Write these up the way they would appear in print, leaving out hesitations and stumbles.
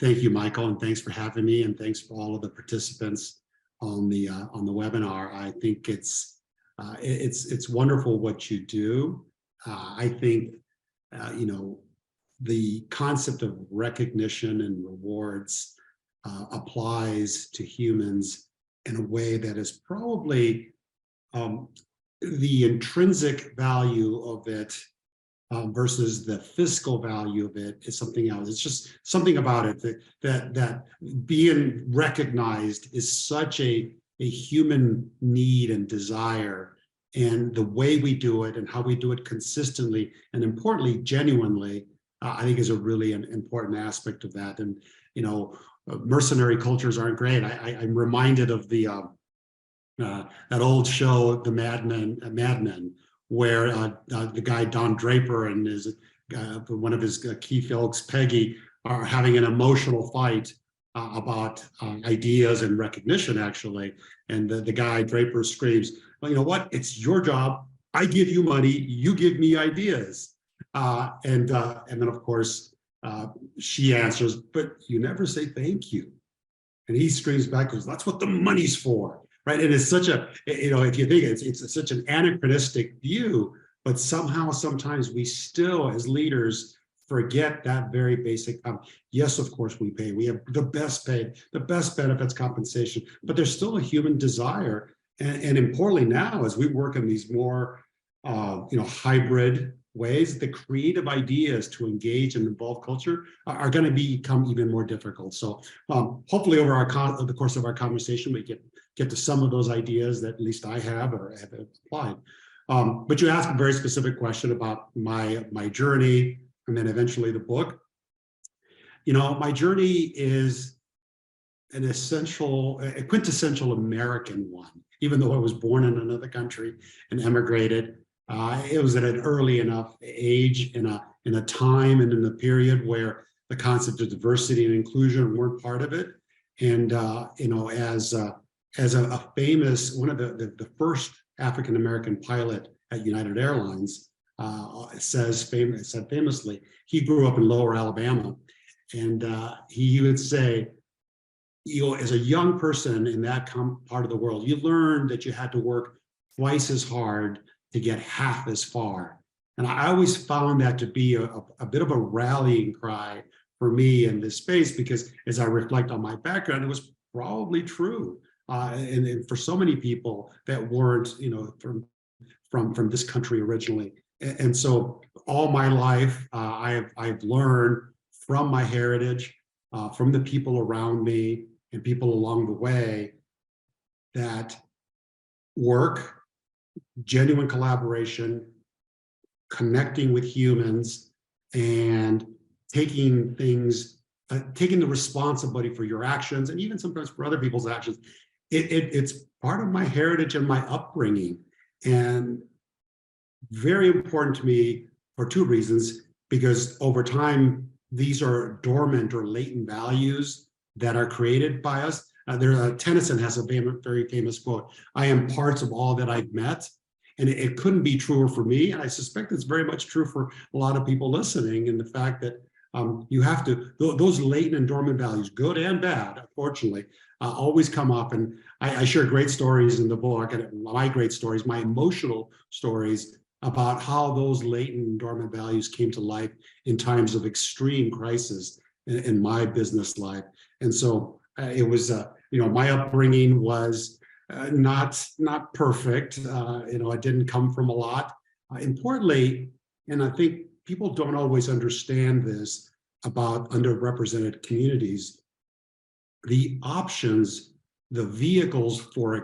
Thank you, Michael, and thanks for having me, and thanks for all of the participants on the webinar. I think it's wonderful what you do. I think the concept of recognition and rewards applies to humans in a way that is probably the intrinsic value of it versus the fiscal value of it is something else. It's just something about it that being recognized is such a human need and desire, and the way we do it and how we do it consistently and importantly, genuinely, I think is a really important aspect of that. And, mercenary cultures aren't great. I'm reminded of that old show, the Mad Men, where the guy Don Draper and one of his key folks, Peggy, are having an emotional fight about ideas and recognition, actually. And the guy Draper screams, "Well, you know what? It's your job. I give you money. You give me ideas." And then, of course, she answers, "But you never say thank you." And he screams back, goes, "That's what the money's for." Right. And it's such a, if you think it's such an anachronistic view, but somehow, sometimes we still, as leaders, forget that very basic. Yes, of course, we pay. We have the best paid, the best benefits compensation, but there's still a human desire. And importantly now, as we work in these more, hybrid ways, the creative ideas to engage and involve culture are going to become even more difficult. So hopefully over the course of our conversation, we get to some of those ideas that at least I have or have applied. But you asked a very specific question about my journey and then eventually the book. My journey is a quintessential American one, even though I was born in another country and emigrated. It was at an early enough age in a time and in a period where the concept of diversity and inclusion weren't part of it. And as a famous, one of the first African-American pilot at United Airlines said famously, he grew up in Lower Alabama, and he would say, as a young person in that part of the world, you learned that you had to work twice as hard to get half as far. And I always found that to be a bit of a rallying cry for me in this space, because as I reflect on my background, it was probably true. And for so many people that weren't, from this country originally. And so all my life, I've learned from my heritage, from the people around me and people along the way, that work, genuine collaboration, connecting with humans, and taking the responsibility for your actions, and even sometimes for other people's actions. It's part of my heritage and my upbringing, and very important to me for two reasons. Because over time, these are dormant or latent values that are created by us. Tennyson has a very famous quote, "I am parts of all that I've met." And it couldn't be truer for me. And I suspect it's very much true for a lot of people listening, in the fact that you have to, those latent and dormant values, good and bad, unfortunately, always come up. And I share great stories in the book, and my great stories, my emotional stories about how those latent and dormant values came to life in times of extreme crisis in my business life. And so it was, my upbringing was not perfect. It didn't come from a lot. Importantly, and I think people don't always understand this about underrepresented communities, the options, the vehicles for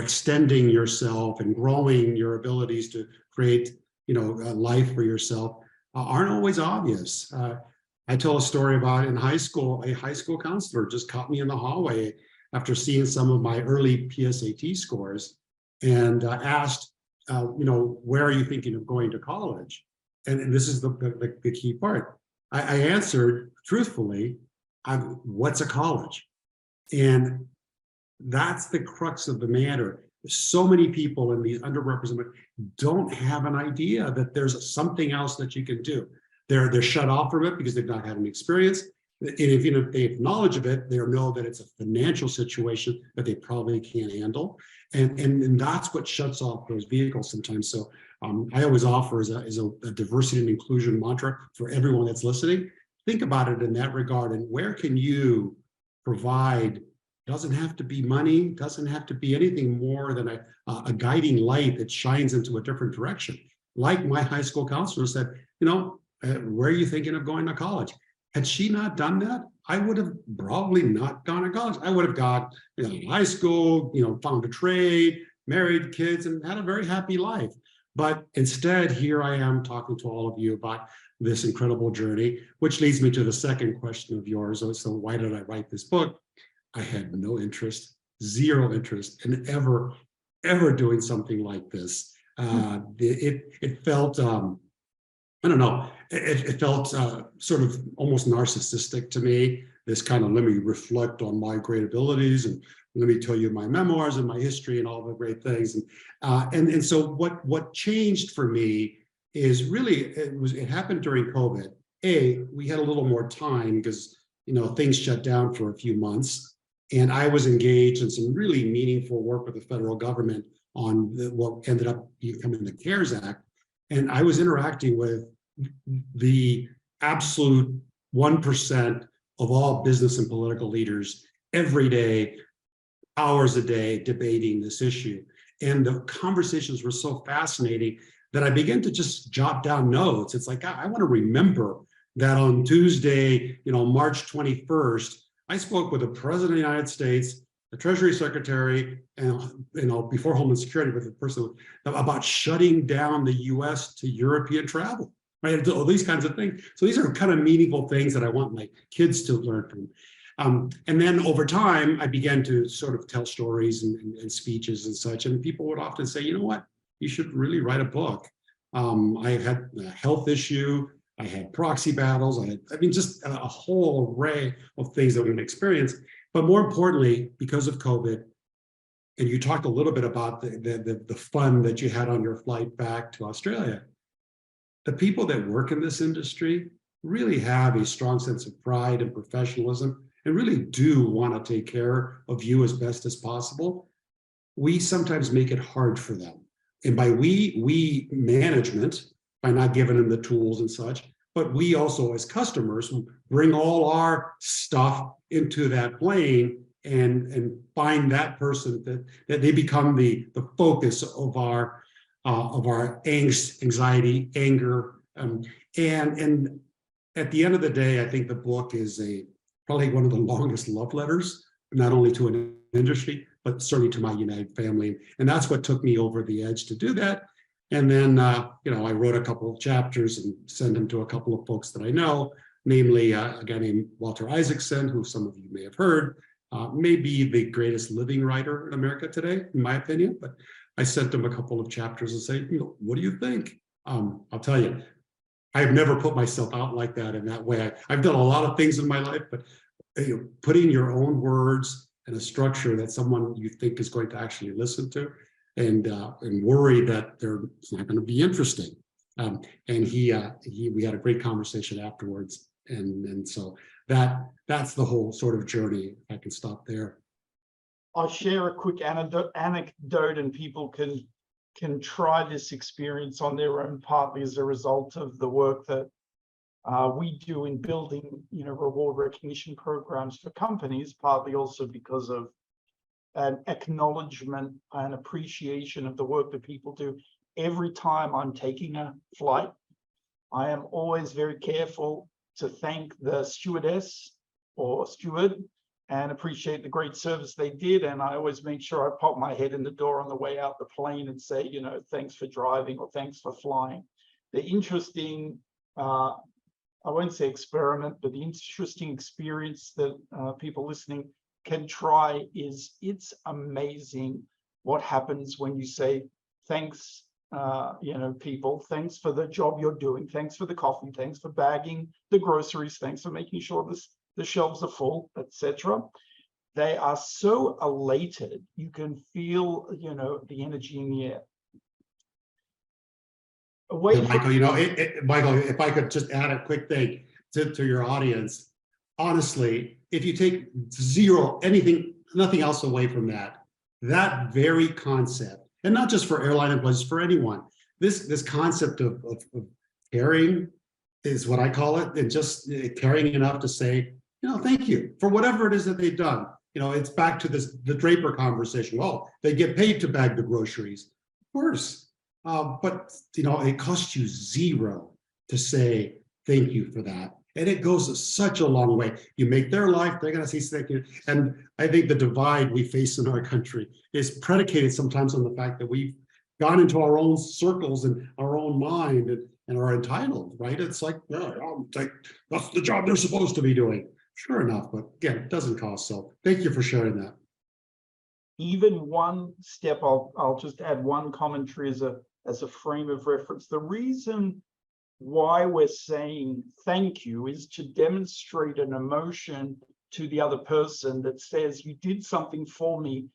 extending yourself and growing your abilities to create, a life for yourself aren't always obvious. I tell a story about in high school, a high school counselor just caught me in the hallway after seeing some of my early PSAT scores, and asked, where are you thinking of going to college? And this is the key part. I answered truthfully, what's a college? And that's the crux of the matter. So many people in these underrepresented don't have an idea that there's something else that you can do. they're shut off from it because they've not had an experience. And if, you know, if they have knowledge of it, they know that it's a financial situation that they probably can't handle. And that's what shuts off those vehicles sometimes. So I always offer as a diversity and inclusion mantra for everyone that's listening. Think about it in that regard. And where can you provide? Doesn't have to be money, doesn't have to be anything more than a guiding light that shines into a different direction. Like my high school counselor said, you know, where are you thinking of going to college? Had she not done that, I would have probably not gone to college. I would have gone, you know, high school, you know, found a trade, married, kids, and had a very happy life. But instead, here I am talking to all of you about this incredible journey, which leads me to the second question of yours. So why did I write this book? I had no interest, zero interest in ever doing something like this. It felt, I don't know, it felt sort of almost narcissistic to me. This kind of, let me reflect on my great abilities and let me tell you my memoirs and my history and all the great things. And so what changed for me is really, it happened during COVID. We had a little more time because, you know, things shut down for a few months. And I was engaged in some really meaningful work with the federal government on what ended up becoming the CARES Act. And I was interacting with the absolute 1% of all business and political leaders every day, hours a day, debating this issue. And the conversations were so fascinating that I began to just jot down notes. It's like, I want to remember that on Tuesday, you know, March 21st, I spoke with the President of the United States, the Treasury Secretary, and, you know, before Homeland Security, with the person about shutting down the U.S. to European travel, right? All these kinds of things. So these are kind of meaningful things that I want my kids to learn from. And then over time, I began to sort of tell stories and speeches and such. And people would often say, you know what, you should really write a book. I had a health issue. I had proxy battles. I mean, just a whole array of things that we've experienced. But more importantly, because of COVID, and you talked a little bit about the fun that you had on your flight back to Australia, the people that work in this industry really have a strong sense of pride and professionalism and really do want to take care of you as best as possible. We sometimes make it hard for them. And by we management, by not giving them the tools and such, but we also as customers bring all our stuff into that plane and find that person that they become the focus of our angst, anxiety, anger, and at the end of the day, I think the book is probably one of the longest love letters, not only to an industry, but certainly to my United family, and that's what took me over the edge to do that. And then, you know, I wrote a couple of chapters and sent them to a couple of folks that I know, namely a guy named Walter Isaacson, who some of you may have heard, may be the greatest living writer in America today, in my opinion. But I sent him a couple of chapters and say, you know, what do you think? I'll tell you, I've never put myself out like that in that way. I've done a lot of things in my life, but you know, putting your own words and a structure that someone you think is going to actually listen to, and worry that it's not going to be interesting. And we had a great conversation afterwards, and so that's the whole sort of journey. I can stop there. I'll share a quick anecdote, and people can try this experience on their own, partly as a result of the work that we do in building, you know, reward recognition programs for companies, partly also because of an acknowledgement and appreciation of the work that people do. Every time I'm taking a flight, I am always very careful to thank the stewardess or steward and appreciate the great service they did. And I always make sure I pop my head in the door on the way out the plane and say, you know, thanks for driving or thanks for flying. The interesting, I won't say experiment, but the interesting experience that people listening can try is, it's amazing what happens when you say, thanks, you know, people, thanks for the job you're doing, thanks for the coffee, thanks for bagging the groceries, thanks for making sure the shelves are full, etc. They are so elated, you can feel, you know, the energy in the air. away Yeah, from Michael, Michael, if I could just add a quick thing to your audience. Honestly, if you take nothing else away from that, that very concept, and not just for airline employees, for anyone, this concept of caring is what I call it, and just caring enough to say, thank you for whatever it is that they've done. It's back to the Draper conversation. Well, they get paid to bag the groceries, of course. But it costs you zero to say thank you for that. And it goes such a long way. You make their life, they're going to say thank you. And I think the divide we face in our country is predicated sometimes on the fact that we've gone into our own circles and our own mind and are entitled, right? It's like, that's the job they're supposed to be doing. Sure enough, but again, it doesn't cost. So thank you for sharing that. even one step. I'll just add one commentary as a frame of reference. The reason why we're saying thank you is to demonstrate an emotion to the other person that says, you did something for me,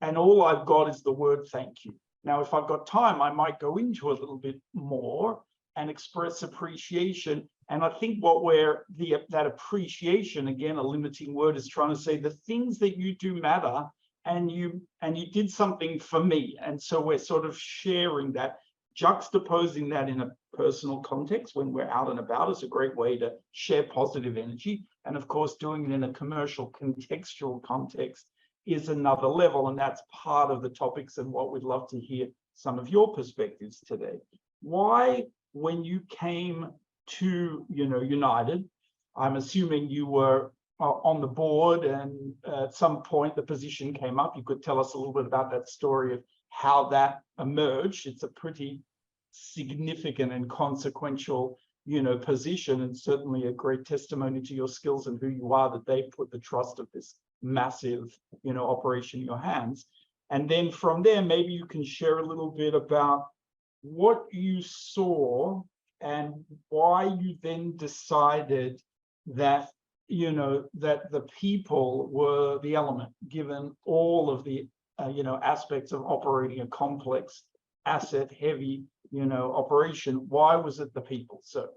and all I've got is the word thank you. Now, if I've got time, I might go into a little bit more and express appreciation. And I think that appreciation, again, a limiting word, is trying to say the things that you do matter, and you did something for me. And so we're sort of sharing that, juxtaposing that in a personal context when we're out and about is a great way to share positive energy. And of course, doing it in a commercial contextual context is another level. And that's part of the topics and what we'd love to hear some of your perspectives today. Why, when you came to United, I'm assuming you were on the board, and at some point the position came up. You could tell us a little bit about that story of how that emerged. It's a pretty significant and consequential position, and certainly a great testimony to your skills and who you are, that they put the trust of this massive operation in your hands. And then from there, maybe you can share a little bit about what you saw and why you then decided that that the people were the element, given all of the aspects of operating a complex asset heavy operation. Why was it the people? So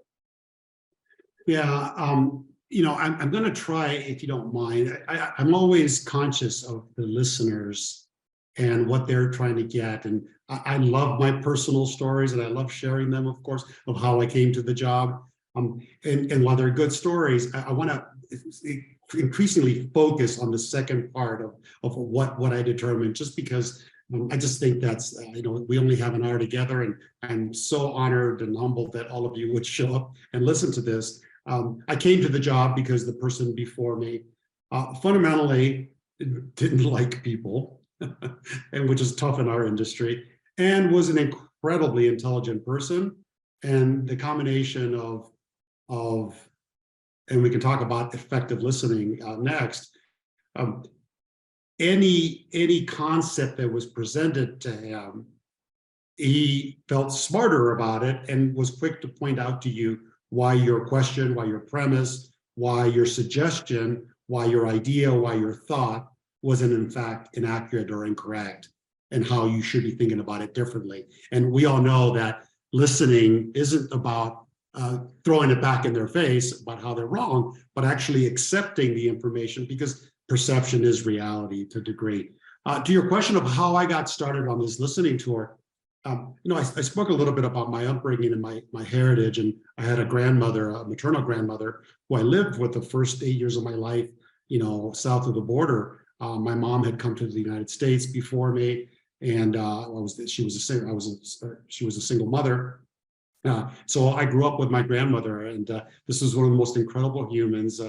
yeah, I'm going to try, if you don't mind. I'm always conscious of the listeners and what they're trying to get, and I love my personal stories, and I love sharing them, of course, of how I came to the job. And while they're good stories, I want to increasingly focus on the second part of what I determined, just because I just think that's, we only have an hour together, and I'm so honored and humbled that all of you would show up and listen to this. I came to the job because the person before me fundamentally didn't like people, and which is tough in our industry, and was an incredibly intelligent person. And the combination of and we can talk about effective listening next. Any concept that was presented to him, he felt smarter about it and was quick to point out to you why your question, why your premise, why your suggestion, why your idea, why your thought wasn't in fact inaccurate or incorrect, and how you should be thinking about it differently. And we all know that listening isn't about throwing it back in their face about how they're wrong, but actually accepting the information, because perception is reality to a degree. To your question of how I got started on this listening tour, I spoke a little bit about my upbringing and my heritage, and I had a grandmother, a maternal grandmother, who I lived with the first 8 years of my life, south of the border. My mom had come to the United States before me, and she was a single mother. So I grew up with my grandmother, and this was one of the most incredible humans,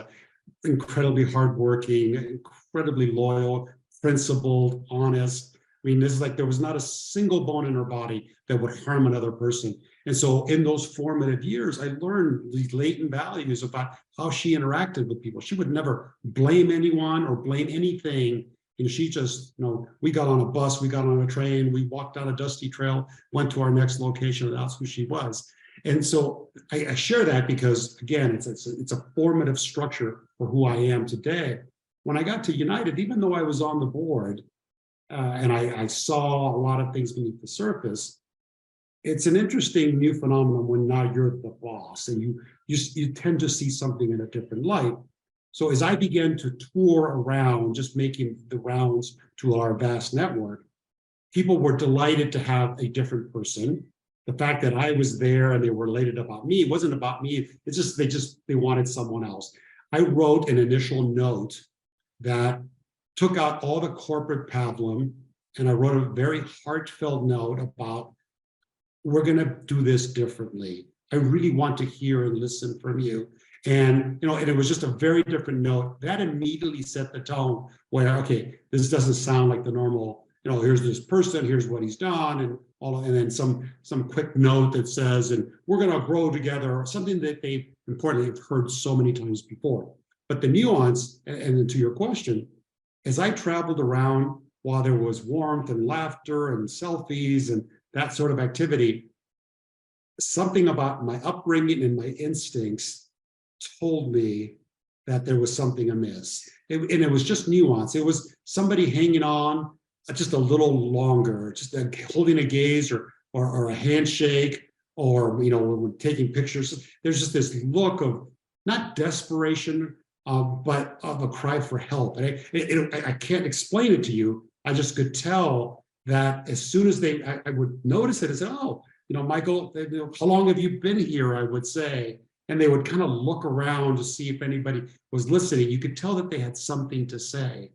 incredibly hardworking, incredibly loyal, principled, honest. I mean, this is like there was not a single bone in her body that would harm another person. And so in those formative years, I learned these latent values about how she interacted with people. She would never blame anyone or blame anything. She just, we got on a bus, we got on a train, we walked down a dusty trail, went to our next location, and that's who she was. And so I share that because, again, it's a formative structure for who I am today. When I got to United, even though I was on the board and I saw a lot of things beneath the surface, it's an interesting new phenomenon when now you're the boss and you tend to see something in a different light. So as I began to tour around, just making the rounds to our vast network, people were delighted to have a different person. The fact that I was there and they were elated about me, it wasn't about me. It's just they wanted someone else. I wrote an initial note that took out all the corporate pablum, and I wrote a very heartfelt note about, we're going to do this differently. I really want to hear and listen from you. And, and it was just a very different note. That immediately set the tone where, okay, this doesn't sound like the normal, here's this person, here's what he's done, and then some quick note that says, and we're going to grow together, something that they importantly have heard so many times before. But the nuance, and to your question, as I traveled around, while there was warmth and laughter and selfies and that sort of activity, something about my upbringing and my instincts told me that there was something amiss. And it was just nuance. It was somebody hanging on just a little longer, just holding a gaze or a handshake, or taking pictures. There's just this look of not desperation, but of a cry for help. And I can't explain it to you. I just could tell that as soon as I would notice it and say, oh, Michael, how long have you been here? I would say, and they would kind of look around to see if anybody was listening. You could tell that they had something to say.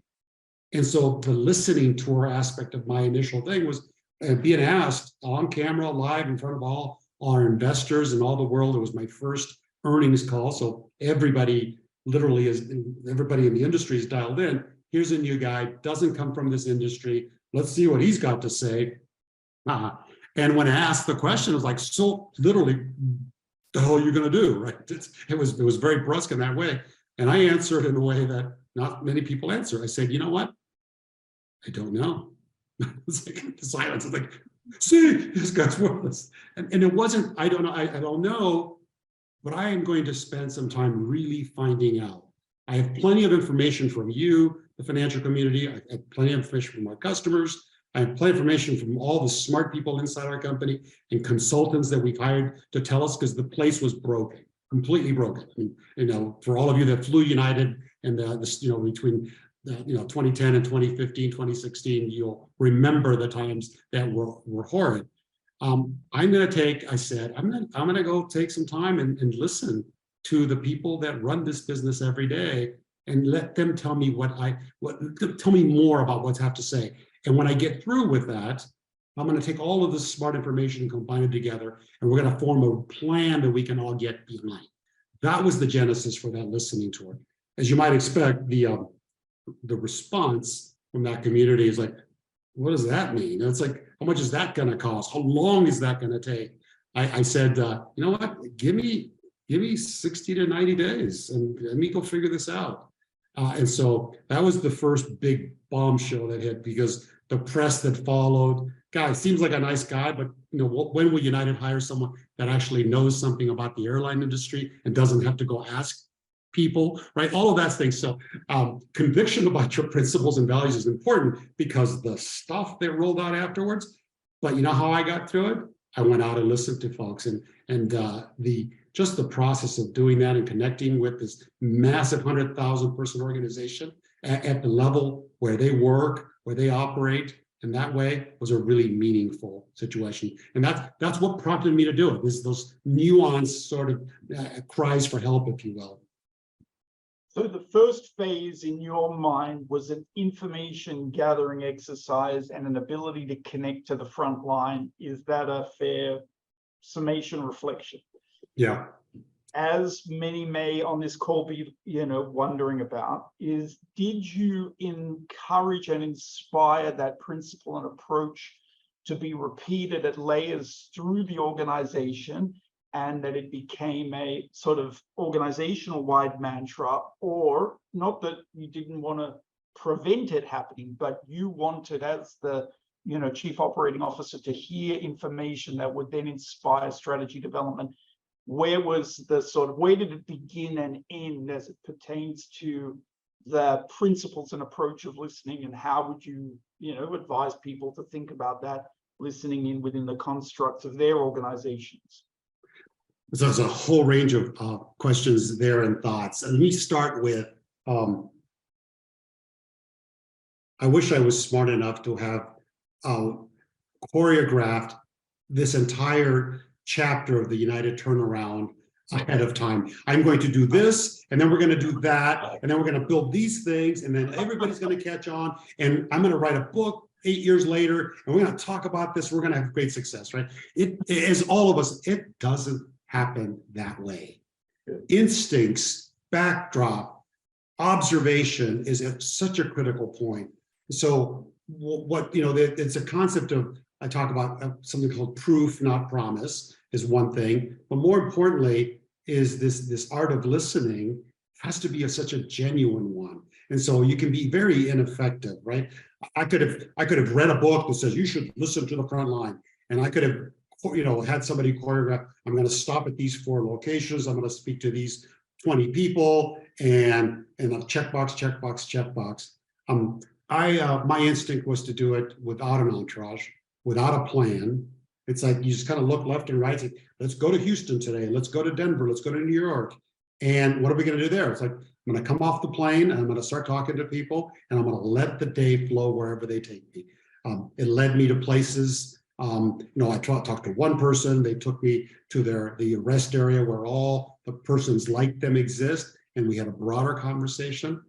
And so the listening tour aspect of my initial thing was being asked on camera, live in front of all our investors and all the world. It was my first earnings call. So everybody literally everybody in the industry is dialed in. Here's a new guy, doesn't come from this industry. Let's see what he's got to say. And when I asked the question, it was like, so literally, the hell are you going to do, right? It was very brusque in that way. And I answered in a way that not many people answer. I said, you know what? I don't know. It's like the silence. It's like, see, this guy's worthless. And it wasn't, I don't know, I don't know, but I am going to spend some time really finding out. I have plenty of information from you, the financial community. I have plenty of information from our customers. I have plenty of information from all the smart people inside our company and consultants that we've hired to tell us, because the place was broken, completely broken. I mean, for all of you that flew United and between 2010 and 2015, 2016, you'll remember the times that were horrid. I'm going to go take some time and listen to the people that run this business every day and let them tell me tell me more about what I have to say. And when I get through with that, I'm going to take all of this smart information and combine it together, and we're going to form a plan that we can all get behind. That was the genesis for that listening tour. As you might expect, the response from that community is like, what does that mean? And it's like, how much is that going to cost? How long is that going to take? I said, you know what? Give me 60 to 90 days and let me go figure this out. And so that was the first big bombshell that hit, because the press that followed, guy seems like a nice guy, but when will United hire someone that actually knows something about the airline industry and doesn't have to go ask people, right? All of that things. So conviction about your principles and values is important, because the stuff that rolled out afterwards. But you know how I got through it? I went out and listened to folks, and the process of doing that and connecting with this massive 100,000 person organization at the level where they work, where they operate, and that way was a really meaningful situation. And that's what prompted me to do it. Those nuanced sort of cries for help, if you will. So the first phase in your mind was an information gathering exercise and an ability to connect to the front line. Is that a fair summation reflection? Yeah. As many may on this call be, wondering about, is did you encourage and inspire that principle and approach to be repeated at layers through the organization, and that it became a sort of organizational wide mantra? Or not that you didn't want to prevent it happening, but you wanted, as the chief operating officer, to hear information that would then inspire strategy development? Where did it begin and end as it pertains to the principles and approach of listening, and how would you, advise people to think about that listening in within the construct of their organizations? So there's a whole range of questions there and thoughts. And let me start with, I wish I was smart enough to have choreographed this entire chapter of the United Turnaround ahead of time. I'm going to do this, and then we're going to do that, and then we're going to build these things, and then everybody's going to catch on, and I'm going to write a book 8 years later, and we're going to talk about this. We're going to have great success, right? It, as all of us, it doesn't happen that way. Instincts, backdrop, observation is at such a critical point. So what, it's a concept of, I talk about something called proof, not promise, is one thing, but more importantly is this art of listening has to be such a genuine one. And so you can be very ineffective, right? I could have read a book that says you should listen to the front line, and I could have had somebody choreograph, I'm going to stop at these 4 locations, I'm going to speak to these 20 people, and a checkbox. My instinct was to do it without an entourage, without a plan. It's like you just kind of look left and right. It's like, let's go to Houston today. Let's go to Denver. Let's go to New York. And what are we going to do there? It's like, I'm going to come off the plane and I'm going to start talking to people, and I'm going to let the day flow wherever they take me. It led me to places. I talked to one person. They took me to the rest area where all the persons like them exist, and we had a broader conversation.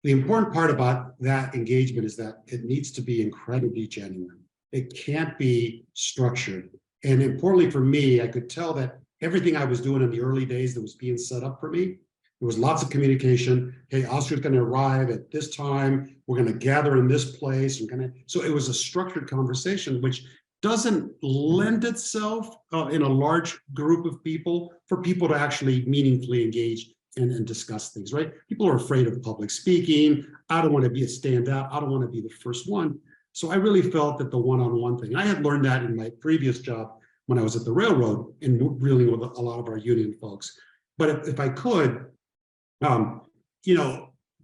The important part about that engagement is that it needs to be incredibly genuine. It can't be structured. And importantly for me, I could tell that everything I was doing in the early days that was being set up for me, there was lots of communication. Hey, Oscar's going to arrive at this time. We're going to gather in this place. So it was a structured conversation, which doesn't lend itself in a large group of people for people to actually meaningfully engage and discuss things, right? People are afraid of public speaking. I don't want to be a standout. I don't want to be the first one. So I really felt that the one-on-one thing, I had learned that in my previous job when I was at the railroad and dealing with a lot of our union folks. But if I could, to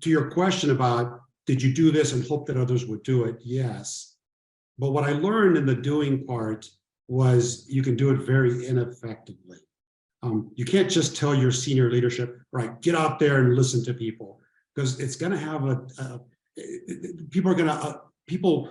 your question about, did you do this and hope that others would do it? Yes. But what I learned in the doing part was you can do it very ineffectively. You can't just tell your senior leadership, right, get out there and listen to people, because it's going to have people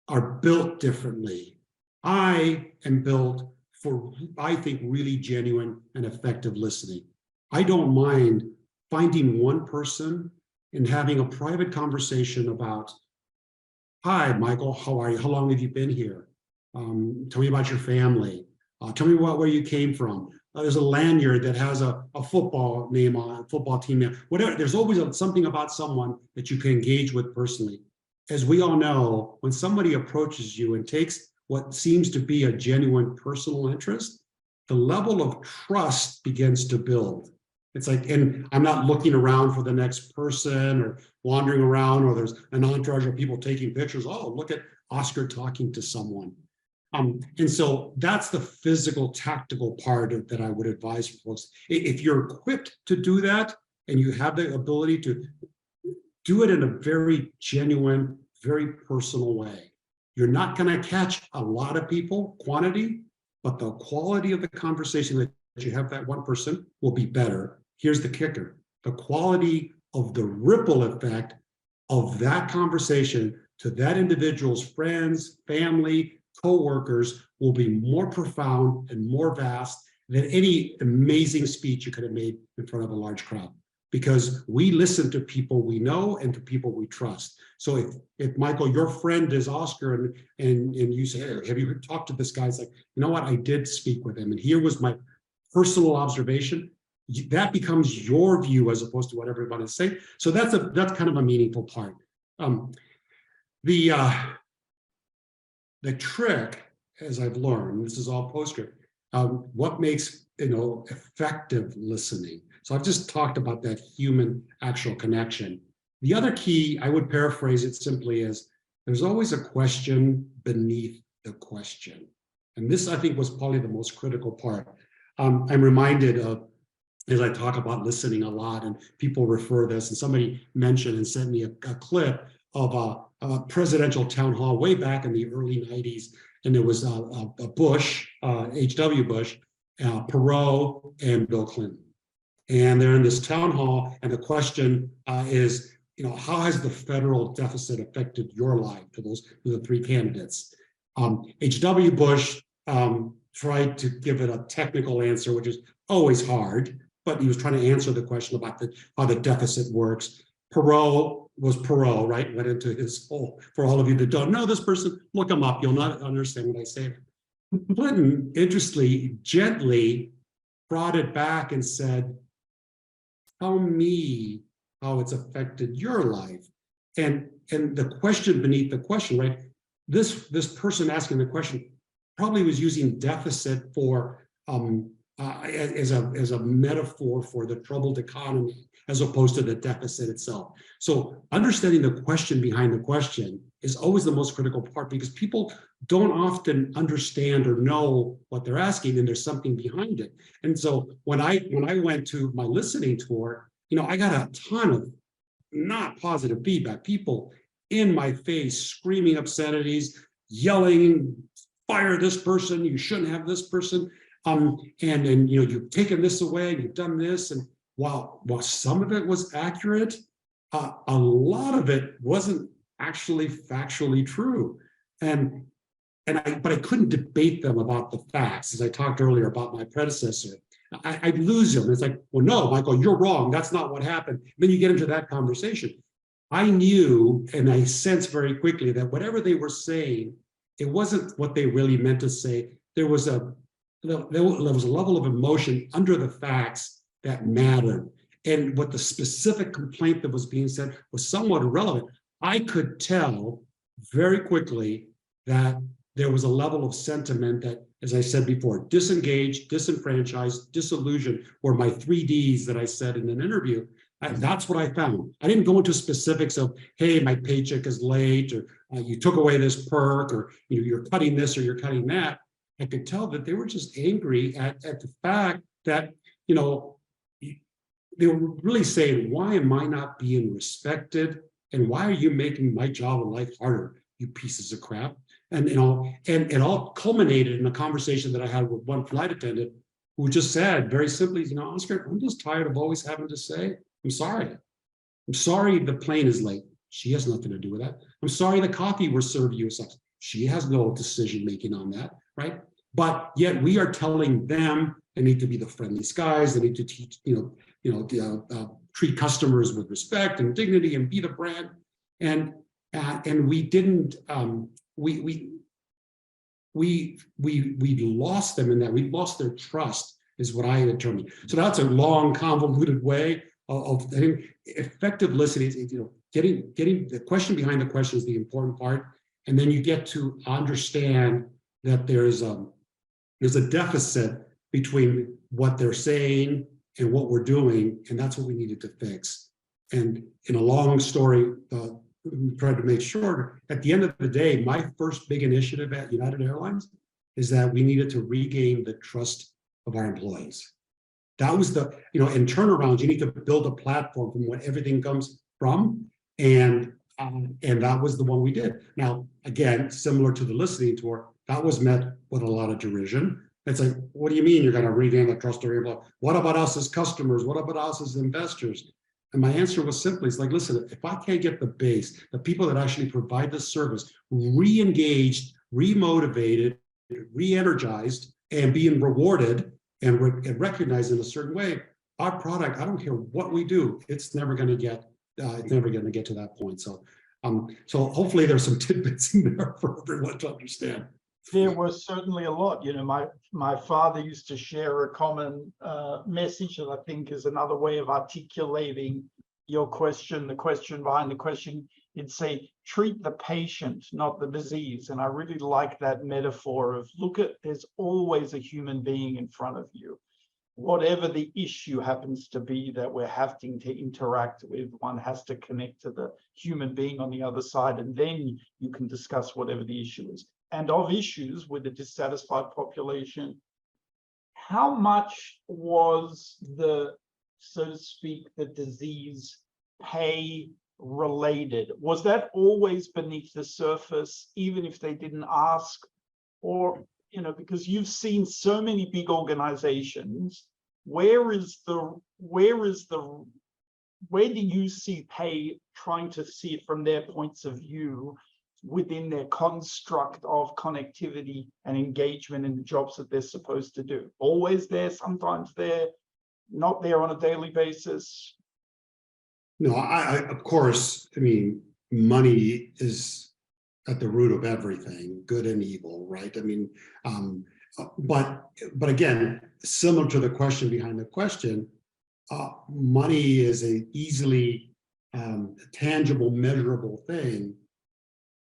are built differently. I am built for, I think, really genuine and effective listening. I don't mind finding one person and having a private conversation about, hi, Michael, how are you? How long have you been here? Tell me about your family. Tell me where you came from. There's a lanyard that has a football name on, a football team name, whatever. There's always something about someone that you can engage with personally. As we all know, when somebody approaches you and takes what seems to be a genuine personal interest, the level of trust begins to build. It's like, and I'm not looking around for the next person or wandering around, or there's an entourage of people taking pictures. Oh, look at Oscar talking to someone. And so that's the physical, tactical part that I would advise for folks. If you're equipped to do that and you have the ability to do it in a very genuine, very personal way, you're not going to catch a lot of people, quantity, but the quality of the conversation that you have that one person will be better. Here's the kicker. The quality of the ripple effect of that conversation to that individual's friends, family, co-workers will be more profound and more vast than any amazing speech you could have made in front of a large crowd, because we listen to people we know and to people we trust. So if Michael, your friend is Oscar, and you say, hey, have you talked to this guy? It's like, you know what, I did speak with him, and here was my personal observation. That becomes your view as opposed to what everyone is saying. So that's kind of a meaningful part. The trick, as I've learned, this is all postscript, what makes effective listening. So I've just talked about that human actual connection. The other key, I would paraphrase it simply as, there's always a question beneath the question. And this, I think, was probably the most critical part. I'm reminded of, as I talk about listening a lot, and people refer this, and somebody mentioned and sent me a clip of presidential town hall way back in the early 90s, and there was a Bush, H.W. Bush, Perot, and Bill Clinton. And they're in this town hall, and the question is, how has the federal deficit affected your life? To the three candidates. H.W. Bush tried to give it a technical answer, which is always hard, but he was trying to answer the question about how the deficit works. Perot was Perot, right? Went into his whole, for all of you that don't know this person, look him up. You'll not understand what I say. Clinton, interestingly, gently brought it back and said, tell me how it's affected your life. And the question beneath the question, right? This person asking the question probably was using deficit for as a metaphor for the troubled economy, as opposed to the deficit itself. So understanding the question behind the question is always the most critical part, because people don't often understand or know what they're asking, and there's something behind it. And so when I went to my listening tour, I got a ton of not positive feedback, people in my face screaming obscenities, yelling, fire this person, you shouldn't have this person. And you've taken this away, you've done this. And while some of it was accurate, a lot of it wasn't actually factually true. But I couldn't debate them about the facts. As I talked earlier about my predecessor, I'd lose them. It's like, well, no, Michael, you're wrong. That's not what happened. Then you get into that conversation. I knew, and I sensed very quickly, that whatever they were saying, it wasn't what they really meant to say. There was a level of emotion under the facts that mattered. And what the specific complaint that was being said was somewhat irrelevant. I could tell very quickly that there was a level of sentiment that, as I said before, disengaged, disenfranchised, disillusioned were my 3 Ds that I said in an interview. That's what I found. I didn't go into specifics of, hey, my paycheck is late, or you took away this perk, or you're cutting this or you're cutting that. I could tell that they were just angry at the fact that, they were really saying, why am I not being respected? And why are you making my job and life harder, you pieces of crap? And it all culminated in a conversation that I had with one flight attendant who just said very simply, Oscar, I'm just tired of always having to say, I'm sorry. I'm sorry the plane is late. She has nothing to do with that. I'm sorry the coffee was served you sucks. She has no decision making on that, right? But yet we are telling them they need to be the friendly skies. They need to teach, treat customers with respect and dignity and be the brand. And we didn't. We lost them in that. We lost their trust, is what I determined. So that's a long, convoluted way of effective listening. Getting the question behind the question is the important part, and then you get to understand that there's a deficit between what they're saying and what we're doing, and that's what we needed to fix. And in a long story, we tried to make sure, at the end of the day, my first big initiative at United Airlines is that we needed to regain the trust of our employees. That was in turnarounds, you need to build a platform from what everything comes from, and that was the one we did. Now, again, similar to the listening tour, that was met with a lot of derision. It's like, what do you mean you're going to regain the trust of your employees? What about us as customers? What about us as investors? And my answer was simply, it's like, listen, if I can't get the base, the people that actually provide this service, re-engaged, re-motivated, re-energized, and being rewarded and recognized in a certain way, our product, I don't care what we do, it's never going to get to that point. So hopefully there's some tidbits in there for everyone to understand. There was certainly a lot. My father used to share a common message that I think is another way of articulating your question, the question behind the question. He'd say, treat the patient, not the disease. And I really like that metaphor of, there's always a human being in front of you. Whatever the issue happens to be that we're having to interact with, one has to connect to the human being on the other side, and then you can discuss whatever the issue is. And of issues with the dissatisfied population, how much was so to speak, the disease pay related? Was that always beneath the surface, even if they didn't ask? Or, because you've seen so many big organizations, where do you see pay, trying to see it from their points of view within their construct of connectivity and engagement in the jobs that they're supposed to do? Always there, sometimes there, not there on a daily basis? No, of course, I mean, money is at the root of everything, good and evil, right? I mean, but again, similar to the question behind the question, money is an easily tangible, measurable thing,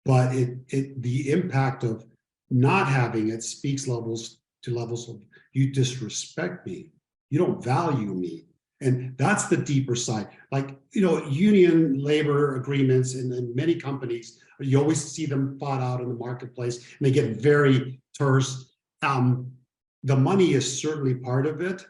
but the impact of not having it speaks to levels of you disrespect me, you don't value me. And that's the deeper side. Like, union labor agreements in many companies, you always see them fought out in the marketplace, and they get very terse. The money is certainly part of it,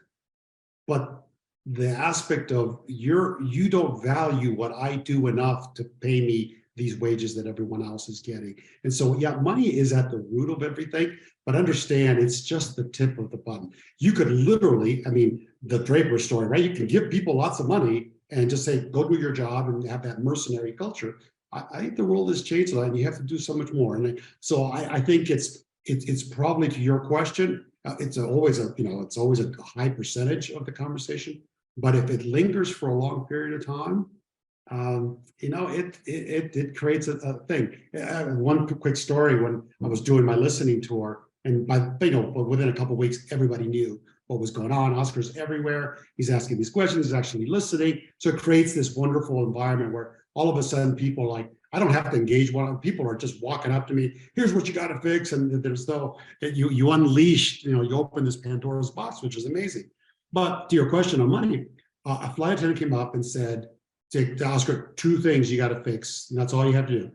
but the aspect of you don't value what I do enough to pay me these wages that everyone else is getting. And so, yeah, money is at the root of everything, but understand it's just the tip of the button. You could literally, I mean, the Draper story, right? You can give people lots of money and just say, go do your job and have that mercenary culture. I think the world has changed a lot, and you have to do so much more. And so I think it's probably, to your question, it's always a high percentage of the conversation. But if it lingers for a long period of time, it creates a thing. One quick story: when I was doing my listening tour, and within a couple of weeks, everybody knew what was going on. Oscar's everywhere. He's asking these questions. He's actually listening. So it creates this wonderful environment where all of a sudden people are like, I don't have to engage one. People are just walking up to me. Here's what you got to fix, and there's you unleashed. You open this Pandora's box, which is amazing. But to your question on money, a flight attendant came up and said, to Oscar, 2 things you got to fix, and that's all you have to do: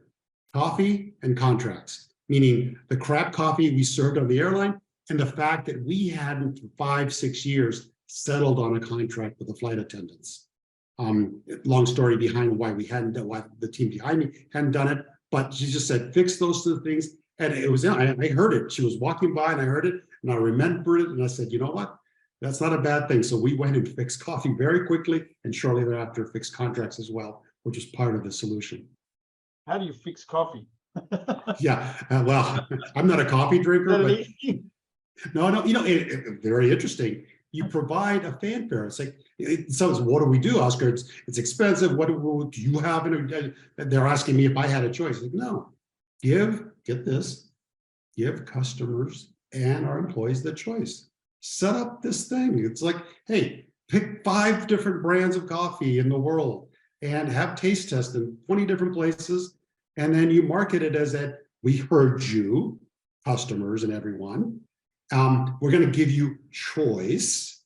coffee and contracts. Meaning the crap coffee we served on the airline, and the fact that we hadn't for 5-6 years settled on a contract with the flight attendants. Long story behind why the team behind me hadn't done it, but she just said, fix those 2 things. And it was, I heard it. She was walking by and I heard it and I remembered it. And I said, you know what? That's not a bad thing. So we went and fixed coffee very quickly, and shortly thereafter fixed contracts as well, which is part of the solution. How do you fix coffee? Yeah, well, I'm not a coffee drinker, but no, very interesting. You provide a fanfare. It's like, so what do we do, Oscar? It's expensive. What do you have? They're asking me if I had a choice. Like, no, get this, give customers and our employees the choice. Set up this thing. It's like, hey, pick 5 different brands of coffee in the world and have taste tests in 20 different places. And then you market it as that we heard you, customers and everyone. We're going to give you choice,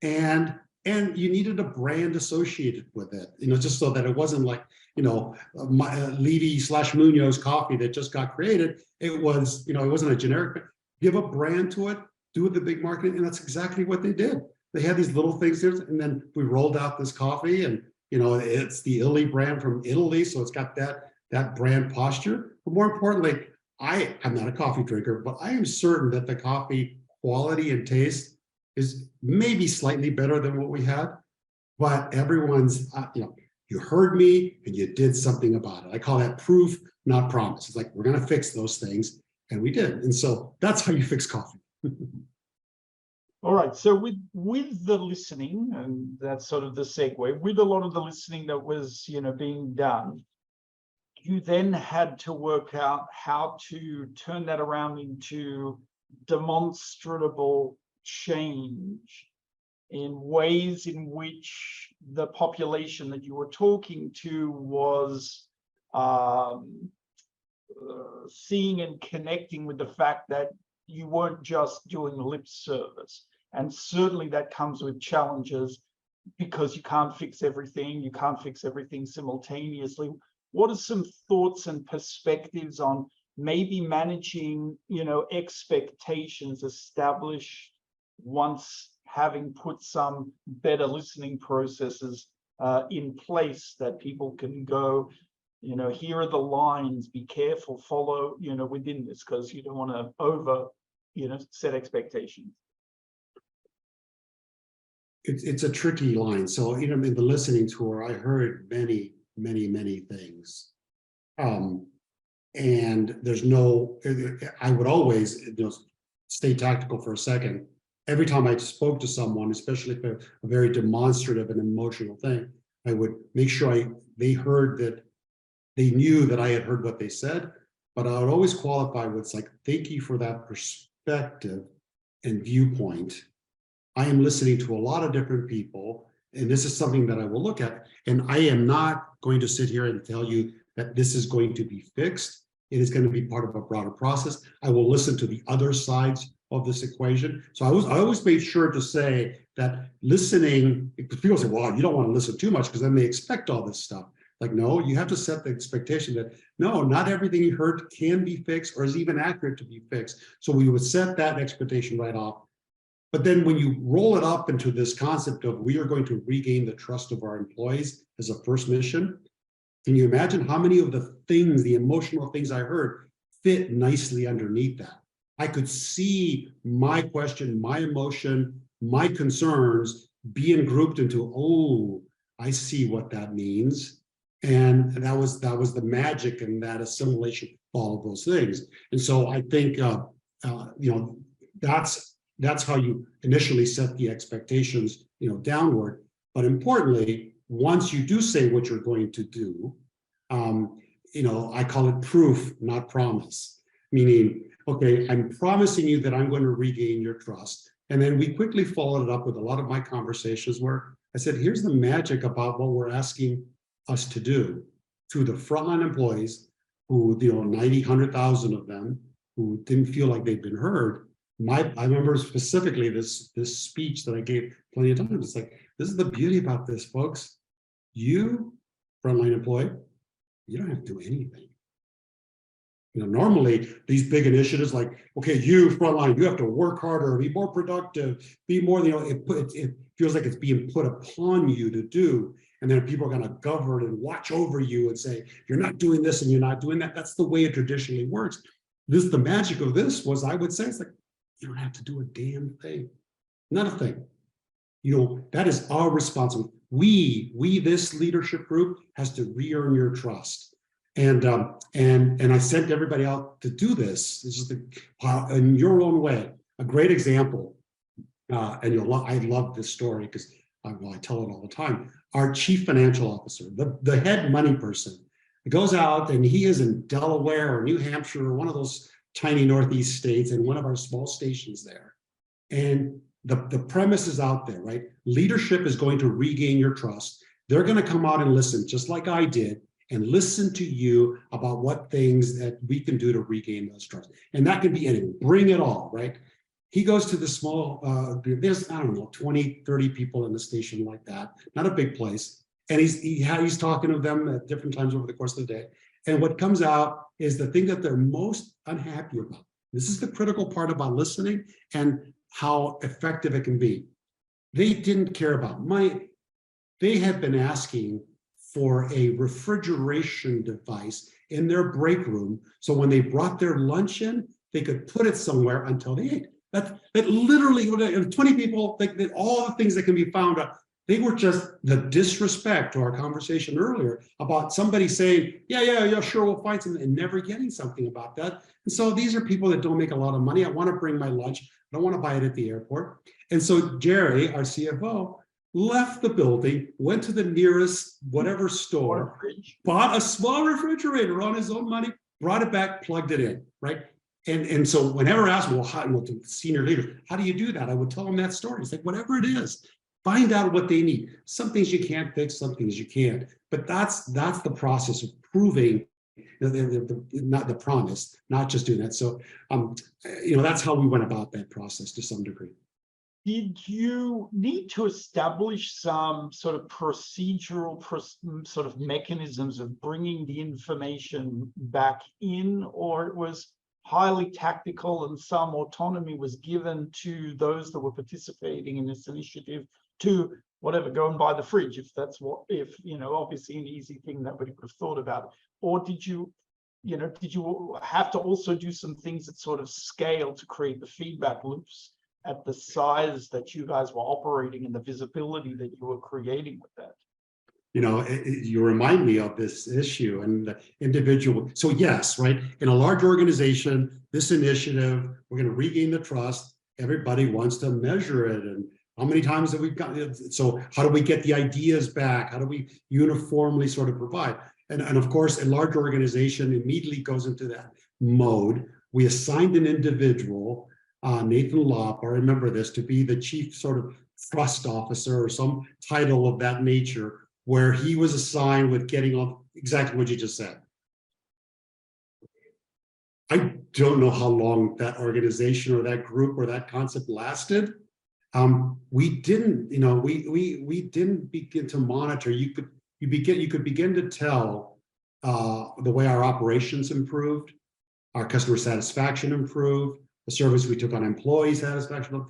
and you needed a brand associated with it, just so that it wasn't like, Levy/Munoz coffee that just got created. It was, it wasn't a generic. Give a brand to it, do the big marketing, and that's exactly what they did. They had these little things there, and then we rolled out this coffee, and it's the Illy brand from Italy, so it's got that brand posture. But more importantly, I'm not a coffee drinker, but I am certain that the coffee quality and taste is maybe slightly better than what we had. But everyone's, you heard me and you did something about it. I call that proof, not promise. It's like, we're going to fix those things, and we did. And so that's how you fix coffee. All right. So with the listening, and that's sort of the segue, with a lot of the listening that was, being done, you then had to work out how to turn that around into demonstrable change in ways in which the population that you were talking to was seeing and connecting with the fact that you weren't just doing lip service. And certainly that comes with challenges, because you can't fix everything. You can't fix everything simultaneously. What are some thoughts and perspectives on maybe managing, expectations established once having put some better listening processes in place that people can go, here are the lines, be careful, follow, within this, because you don't want to over, set expectations. It's a tricky line. So, in the listening tour, I heard many, many, many things. And there's no, I would always, stay tactical for a second. Every time I spoke to someone, especially for a very demonstrative and emotional thing, I would make sure they heard that, they knew that I had heard what they said, but I would always qualify with, like, thank you for that perspective and viewpoint. I am listening to a lot of different people, and this is something that I will look at. And I am not going to sit here and tell you that this is going to be fixed. It is going to be part of a broader process. I will listen to the other sides of this equation. So I always made sure to say that listening, because people say, well, you don't want to listen too much because then they expect all this stuff. Like, no, you have to set the expectation that, no, not everything you heard can be fixed or is even accurate to be fixed. So we would set that expectation right off. But then when you roll it up into this concept of we are going to regain the trust of our employees as a first mission, can you imagine how many of the things, the emotional things I heard fit nicely underneath that? I could see my question, my emotion, my concerns being grouped into, oh, I see what that means. And that was the magic and that assimilation of all of those things. And so I think, that's how you initially set the expectations, downward. But importantly, once you do say what you're going to do, I call it proof, not promise. Meaning, okay, I'm promising you that I'm going to regain your trust. And then we quickly followed it up with a lot of my conversations where I said, here's the magic about what we're asking us to do to the frontline employees who, 90, 100,000 of them who didn't feel like they'd been heard. I remember specifically this speech that I gave plenty of times. It's like, this is the beauty about this, folks. You, frontline employee, you don't have to do anything. Normally these big initiatives like, okay, you frontline, you have to work harder, be more productive, be more, it feels like it's being put upon you to do. And then people are going to govern and watch over you and say, you're not doing this and you're not doing that. That's the way it traditionally works. The magic of this was, I would say, it's like, you don't have to do a damn thing. Not a thing. That is our responsibility. We, this leadership group has to re-earn your trust. And I sent everybody out to do this. This is in your own way. A great example, and I love this story because I tell it all the time. Our chief financial officer, the head money person, goes out and he is in Delaware or New Hampshire or one of those tiny Northeast states and one of our small stations there. And the premise is out there, right? Leadership is going to regain your trust. They're going to come out and listen, just like I did, and listen to you about what things that we can do to regain those trust. And that can be anything. Bring it all, right? He goes to the small, there's, 20, 30 people in the station like that, not a big place. And he's talking to them at different times over the course of the day. And what comes out is the thing that they're most unhappy about. This is the critical part about listening and how effective it can be. They didn't care about money. They had been asking for a refrigeration device in their break room. So when they brought their lunch in, they could put it somewhere until they ate. That literally, 20 people, all the things that can be found out. They were just the disrespect to our conversation earlier about somebody saying, yeah, sure, we'll find something, and never getting something about that. And so these are people that don't make a lot of money. I want to bring my lunch. I don't want to buy it at the airport. And so Jerry, our CFO, left the building, went to the nearest whatever store, bought a small refrigerator on his own money, brought it back, plugged it in, right? And so whenever asked, to senior leaders, how do you do that? I would tell them that story. It's like, whatever it is, find out what they need. Some things you can't fix, some things you can't. But that's the process of proving not the promise, not just doing that. So, that's how we went about that process to some degree. Did you need to establish some sort of procedural sort of mechanisms of bringing the information back in, or it was highly tactical and some autonomy was given to those that were participating in this initiative to whatever, go and buy the fridge if that's what, if, you know, obviously an easy thing that we could have thought about. Or did you, you know, did you have to also do some things that sort of scale to create the feedback loops at the size that you guys were operating and the visibility that you were creating with that? You know, you remind me of this issue and the individual. So yes, right. In a large organization, this initiative, we're going to regain the trust. Everybody wants to measure it. And how many times have we gotten? So how do we get the ideas back? How do we uniformly sort of provide? And of course, a large organization immediately goes into that mode. We assigned an individual, Nathan Lopp, I remember this, to be the chief sort of trust officer or some title of that nature, where he was assigned with getting on exactly what you just said. I don't know how long that organization or that group or that concept lasted. We didn't, you know, we didn't begin to monitor. You could begin to tell the way our operations improved, our customer satisfaction improved, the service we took on employee satisfaction.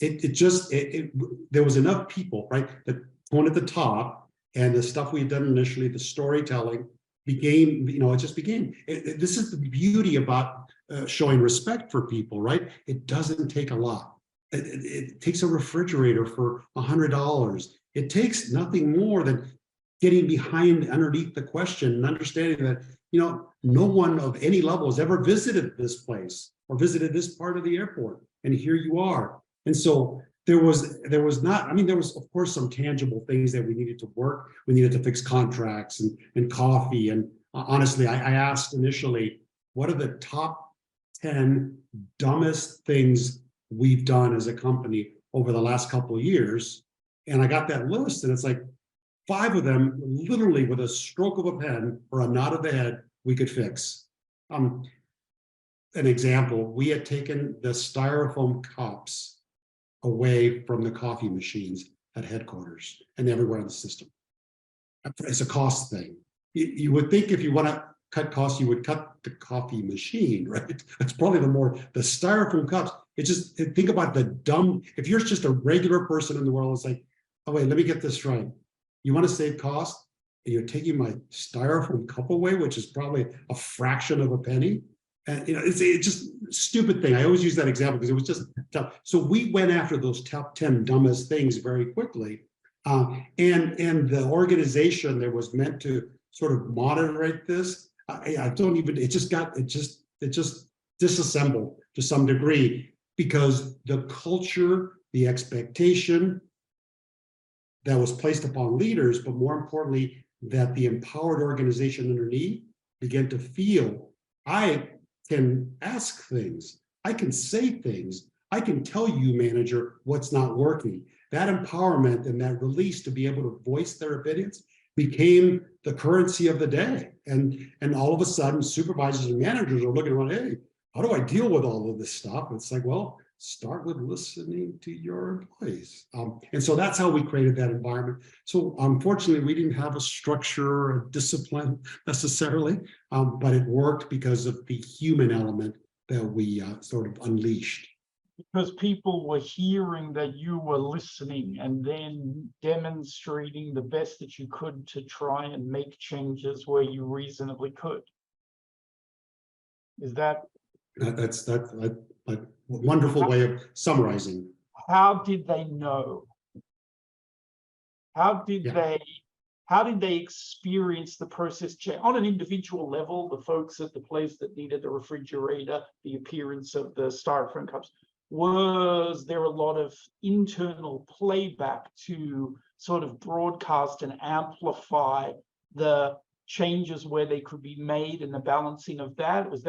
There was enough people, right? The tone at the top. And the stuff we had done initially, the storytelling became, you know, it just became, this is the beauty about showing respect for people, right? It doesn't take a lot. It takes a refrigerator for $100. It takes nothing more than getting behind underneath the question and understanding that, you know, no one of any level has ever visited this place or visited this part of the airport. And here you are. And so there was not, I mean, there was, of course, some tangible things that we needed to work. We needed to fix contracts and coffee. And honestly, I asked initially, what are the top 10 dumbest things we've done as a company over the last couple of years? And I got that list, and it's like 5 of them, literally with a stroke of a pen or a nod of the head, we could fix. An example, we had taken the styrofoam cups away from the coffee machines at headquarters and everywhere in the system. It's a cost thing. You would think if you want to cut costs, you would cut the coffee machine, right? That's probably the styrofoam cups. It's just, think about the dumb, if you're just a regular person in the world, it's like, oh wait, let me get this right. You want to save cost and you're taking my styrofoam cup away, which is probably a fraction of a penny. And you know, it's just a stupid thing. I always use that example because it was just tough. So we went after those top 10 dumbest things very quickly. And the organization that was meant to sort of moderate this, I don't even, it just disassembled to some degree, because the culture, the expectation that was placed upon leaders, but more importantly, that the empowered organization underneath began to feel, I can ask things, I can say things, I can tell you, manager, what's not working. That empowerment and that release to be able to voice their opinions became the currency of the day. And all of a sudden, supervisors and managers are looking around, hey, how do I deal with all of this stuff? It's like, well, start with listening to your employees. And so that's how we created that environment. So unfortunately, we didn't have a structure or a discipline necessarily, but it worked because of the human element that we sort of unleashed. Because people were hearing that you were listening and then demonstrating the best that you could to try and make changes where you reasonably could. Is that? That's a wonderful way of summarizing. How did they know? How did they experience the process change on an individual level? The folks at the place that needed the refrigerator, the appearance of the styrofoam cups. Was there a lot of internal playback to sort of broadcast and amplify the changes where they could be made and the balancing of that? Is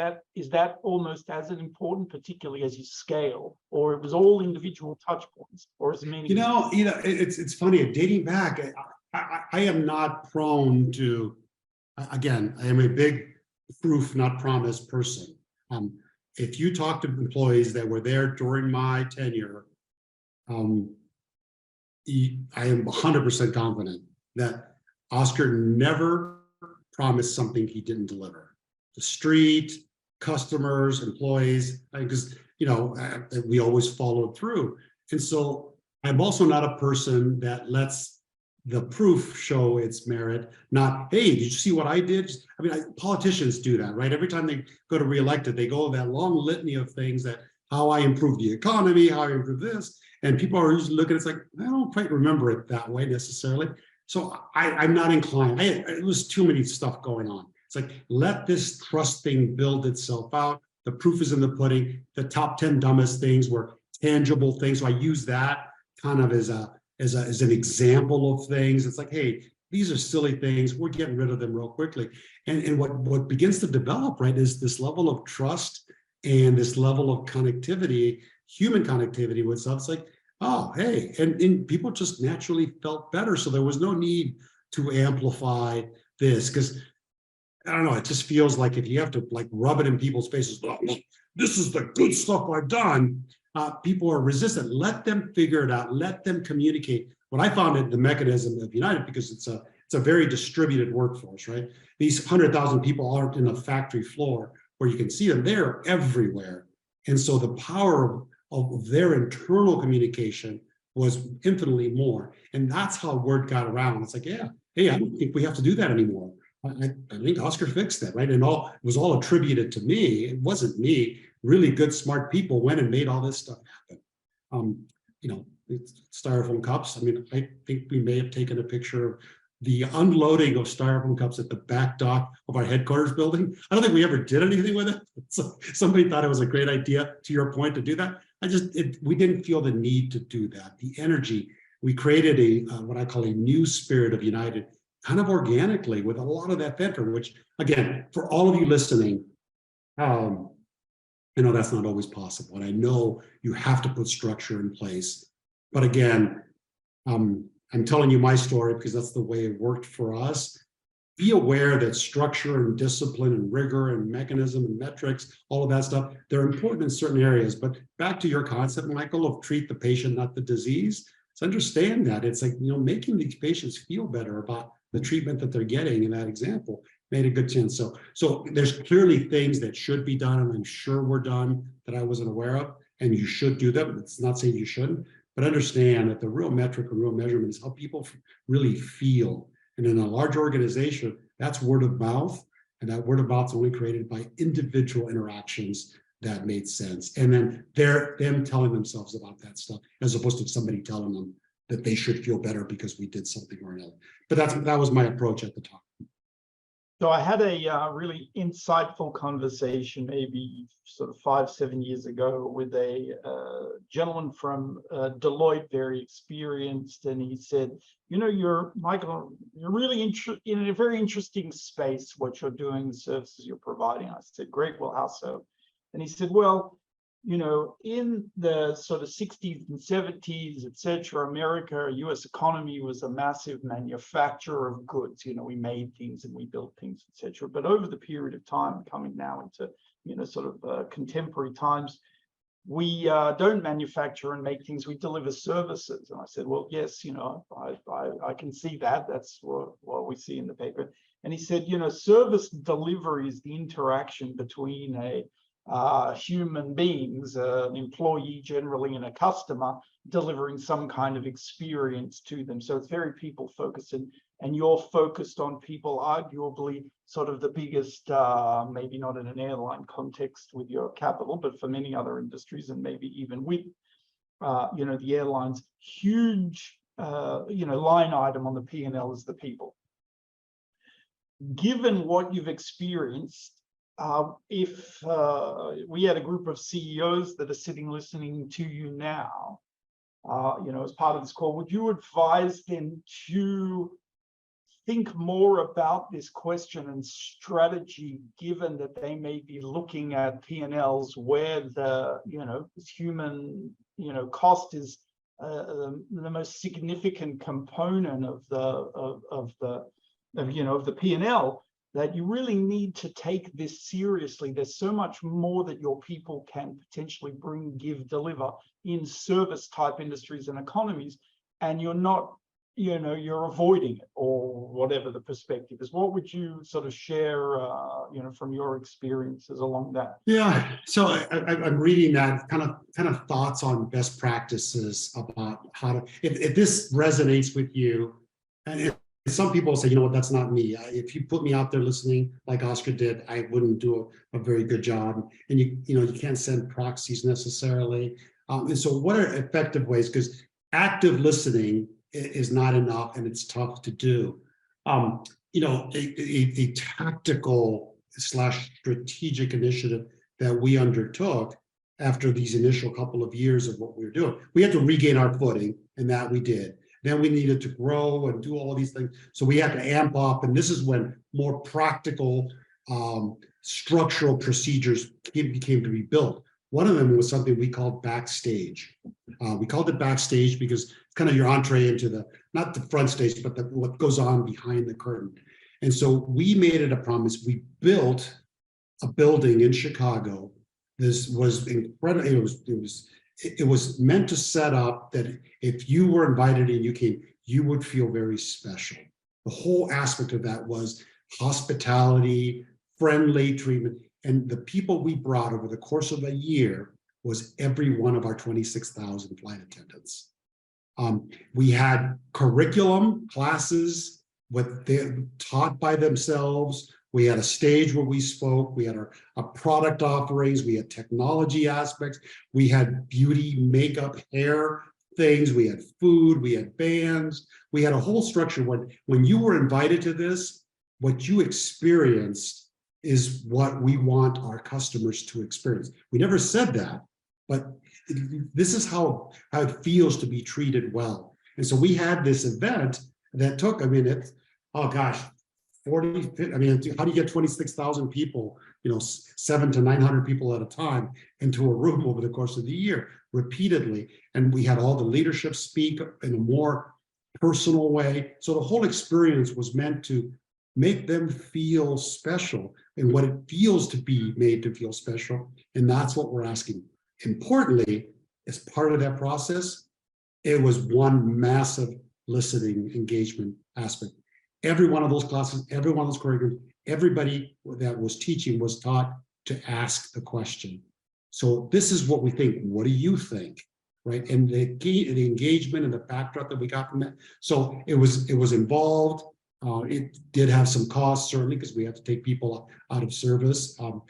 that almost as important, particularly as you scale, or it was all individual touch points, or as many? It's funny, dating back, I am not prone to, again, I am a big proof, not promise person. If you talk to employees that were there during my tenure, I am 100% confident that Oscar never promised something he didn't deliver. The street, customers, employees, because we always followed through. And so I'm also not a person that lets the proof show its merit, not, hey, did you see what I did? I mean, politicians do that, right? Every time they go to re-elected, they go that long litany of things that how I improved the economy, how I improved this. And people are usually looking, it's like, I don't quite remember it that way necessarily. So I'm not inclined. It was too many stuff going on. It's like, let this trust thing build itself out. The proof is in the pudding. The top 10 dumbest things were tangible things. So I use that kind of as an example of things. It's like, hey, these are silly things. We're getting rid of them real quickly. And what begins to develop, right, is this level of trust and this level of connectivity, human connectivity with stuff. It's like, oh, hey, and people just naturally felt better. So there was no need to amplify this, because I don't know, it just feels like if you have to like rub it in people's faces, oh, this is the good stuff I've done. People are resistant. Let them figure it out. Let them communicate. What I found in the mechanism of United, because it's a very distributed workforce, right? These 100,000 people aren't in a factory floor where you can see them. They're everywhere. And so the power of their internal communication was infinitely more. And that's how word got around. It's like, yeah, hey, I don't think we have to do that anymore. I think Oscar fixed that, right? And it was all attributed to me. It wasn't me. Really good, smart people went and made all this stuff happen. You know, styrofoam cups. I mean, I think we may have taken a picture of the unloading of styrofoam cups at the back dock of our headquarters building. I don't think we ever did anything with it. So somebody thought it was a great idea, to your point, to do that. We didn't feel the need to do that. The energy, we created what I call a new spirit of United, kind of organically, with a lot of that banter, which, again, for all of you listening, I know that's not always possible. And I know you have to put structure in place. But again, I'm telling you my story because that's the way it worked for us. Be aware that structure and discipline and rigor and mechanism and metrics, all of that stuff, they're important in certain areas. But back to your concept, Michael, of treat the patient, not the disease. So understand that it's like, you know, making these patients feel better about the treatment that they're getting in that example made a good sense. So there's clearly things that should be done, and I'm sure were done that I wasn't aware of, and you should do them. It's not saying you shouldn't, but understand that the real metric and real measurement is how people really feel. And in a large organization, that's word of mouth, and that word of mouth is only created by individual interactions that made sense. And then them telling themselves about that stuff, as opposed to somebody telling them that they should feel better because we did something or another. But that was my approach at the time. So I had a really insightful conversation, maybe sort of 5-7 years ago, with a gentleman from Deloitte, very experienced, and he said, "You know, Michael, you're really in a very interesting space. What you're doing, the services you're providing." I said, "Great. Well, how so?" And he said, "Well, you know, in the sort of 60s and 70s, et cetera, America, US economy was a massive manufacturer of goods. You know, we made things and we built things, et cetera. But over the period of time, coming now into, you know, sort of contemporary times, we don't manufacture and make things, we deliver services." And I said, "Well, yes, you know, I can see that. That's what we see in the paper." And he said, "You know, service delivery is the interaction between human beings, an employee generally, and a customer, delivering some kind of experience to them. So it's very people focused, and you're focused on people, arguably sort of the biggest, maybe not in an airline context with your capital, but for many other industries, and maybe even with, you know, the airlines, huge, you know, line item on the P&L is the people. Given what you've experienced, if we had a group of CEOs that are sitting listening to you now, you know, as part of this call, would you advise them to think more about this question and strategy, given that they may be looking at P&Ls where the, you know, human, you know, cost is the most significant component of the P&L? That you really need to take this seriously. There's so much more that your people can potentially bring, give, deliver in service type industries and economies, and you're not you're avoiding it, or whatever the perspective is. What would you sort of share, from your experiences along that? Yeah, so I'm reading that kind of thoughts on best practices about how to, if this resonates with you, and if some people say, you know what, that's not me. If you put me out there listening like Oscar did, I wouldn't do a very good job. And you can't send proxies necessarily. And so what are effective ways? Because active listening is not enough, and it's tough to do. A tactical / strategic initiative that we undertook after these initial couple of years of what we were doing. We had to regain our footing, and that we did. Then we needed to grow and do all these things. So we had to amp up, and this is when more practical structural procedures became to be built. One of them was something we called backstage. We called it backstage because it's kind of your entree into not the front stage, but what goes on behind the curtain. And so we made it a promise. We built a building in Chicago. This was incredible. It was meant to set up that if you were invited and you came, you would feel very special. The whole aspect of that was hospitality, friendly treatment. And the people we brought over the course of a year was every one of our 26,000 flight attendants. We had curriculum classes, what they taught by themselves. We had a stage where we spoke. We had our product offerings. We had technology aspects. We had beauty, makeup, hair things. We had food. We had bands. We had a whole structure. When you were invited to this, what you experienced is what we want our customers to experience. We never said that, but this is how it feels to be treated well. And so we had this event that took, 40, how do you get 26,000 people, 700 to 900 people at a time into a room over the course of the year repeatedly? And we had all the leadership speak in a more personal way. So the whole experience was meant to make them feel special and what it feels to be made to feel special. And that's what we're asking. Importantly, as part of that process, it was one massive listening engagement aspect. Every one of those classes, every one of those curriculums, everybody that was teaching was taught to ask the question. So this is what we think. What do you think? Right? And the engagement and the backdrop that we got from that. So it was involved. It did have some costs, certainly, because we had to take people out of service but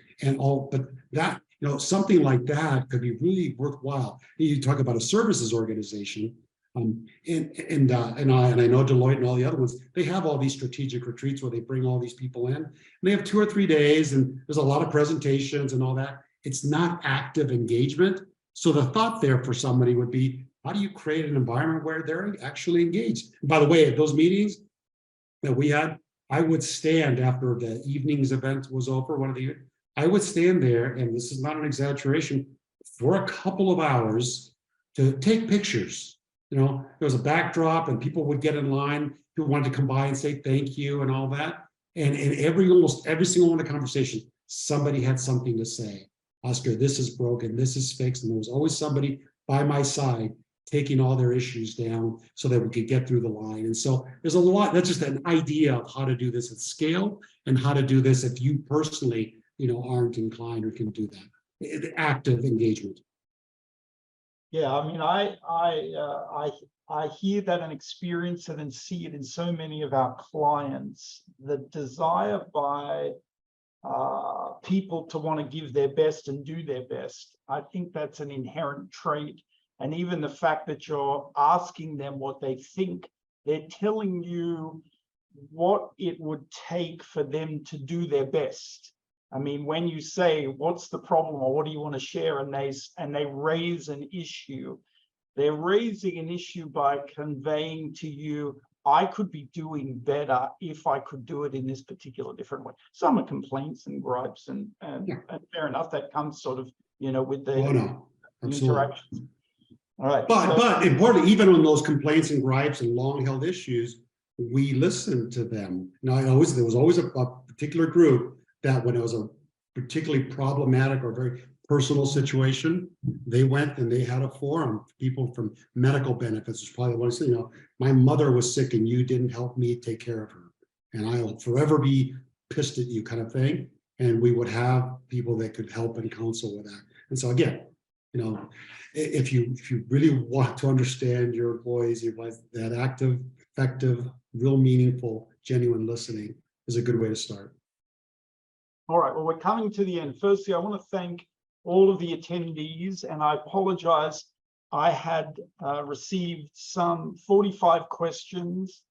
that, something like that could be really worthwhile. You talk about a services organization, and I know Deloitte and all the other ones, they have all these strategic retreats where they bring all these people in, and they have 2 or 3 days, and there's a lot of presentations and all that. It's not active engagement. So the thought there for somebody would be, how do you create an environment where they're actually engaged? And by the way, at those meetings that we had, I would stand after the evening's event was over, I would stand there, and this is not an exaggeration, for a couple of hours to take pictures. There was a backdrop and people would get in line. People wanted to come by and say thank you and all that. And almost every single one of the conversations, somebody had something to say. Oscar, this is broken, this is fixed. And there was always somebody by my side taking all their issues down so that we could get through the line. And so there's a lot, that's just an idea of how to do this at scale and how to do this if you personally, aren't inclined or can do that. Active engagement. Yeah, I hear that and experience it and see it in so many of our clients. The desire by people to want to give their best and do their best. I think that's an inherent trait. And even the fact that you're asking them what they think, they're telling you what it would take for them to do their best. When you say, what's the problem or what do you want to share? And they raise an issue, they're raising an issue by conveying to you, I could be doing better if I could do it in this particular different way. Some are complaints and gripes and fair enough, that comes sort of, with the interactions. All right. But importantly, even on those complaints and gripes and long held issues, we listened to them. Now, there was always a particular group that when it was a particularly problematic or very personal situation, they went and they had a forum. People from medical benefits was probably one saying, my mother was sick and you didn't help me take care of her, and I'll forever be pissed at you, kind of thing. And we would have people that could help and counsel with that. And so again, if you really want to understand your employees, that active, effective, real meaningful, genuine listening is a good way to start. All right, well, we're coming to the end. Firstly, I want to thank all of the attendees, and I apologize. I had received some 45 questions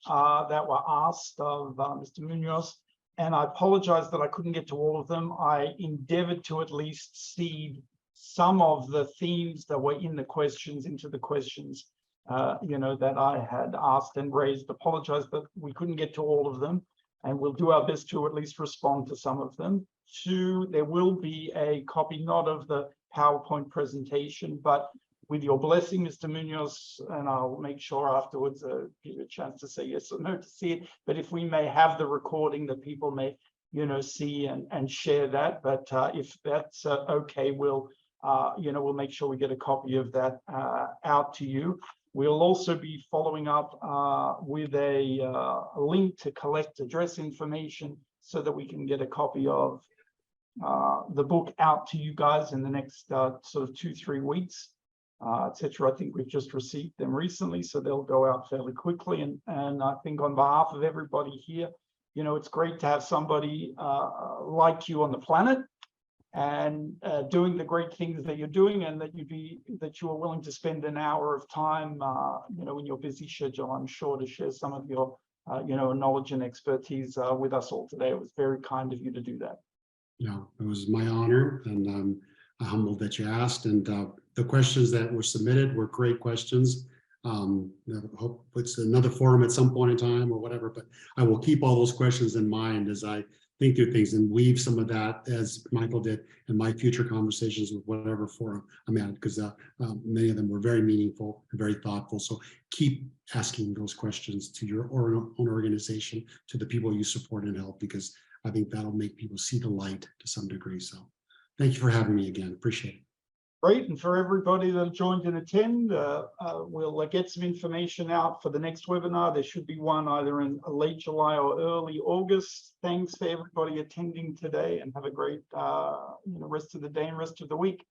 that were asked of Mr. Munoz, and I apologize that I couldn't get to all of them. I endeavored to at least seed some of the themes that were in the questions into the questions, that I had asked and raised. Apologize that we couldn't get to all of them, and we'll do our best to at least respond to some of them. 2, there will be a copy, not of the PowerPoint presentation, but with your blessing, Mr. Munoz, and I'll make sure afterwards give you a chance to say yes or no to see it. But if we may have the recording that people may, see and share that. But if that's okay, we'll make sure we get a copy of that out to you. We'll also be following up with a link to collect address information so that we can get a copy of the book out to you guys in the next sort of 2-3 weeks, etc. I think we've just received them recently, so they'll go out fairly quickly. And I think on behalf of everybody here, it's great to have somebody like you on the planet and doing the great things that you're doing, and that you are willing to spend an hour of time, in your busy schedule, I'm sure, to share some of your, knowledge and expertise with us all today. It was very kind of you to do that. Yeah, it was my honor, and I'm humbled that you asked. And the questions that were submitted were great questions. I hope it's another forum at some point in time or whatever, but I will keep all those questions in mind as I think through things and weave some of that, as Michael did, in my future conversations with whatever forum I'm at, because many of them were very meaningful and very thoughtful. So keep asking those questions to your own organization, to the people you support and help, because I think that'll make people see the light to some degree. So thank you for having me again. Appreciate it. Great. And for everybody that joined and attend, we'll get some information out for the next webinar. There should be one either in late July or early August. Thanks for everybody attending today, and have a great rest of the day and rest of the week.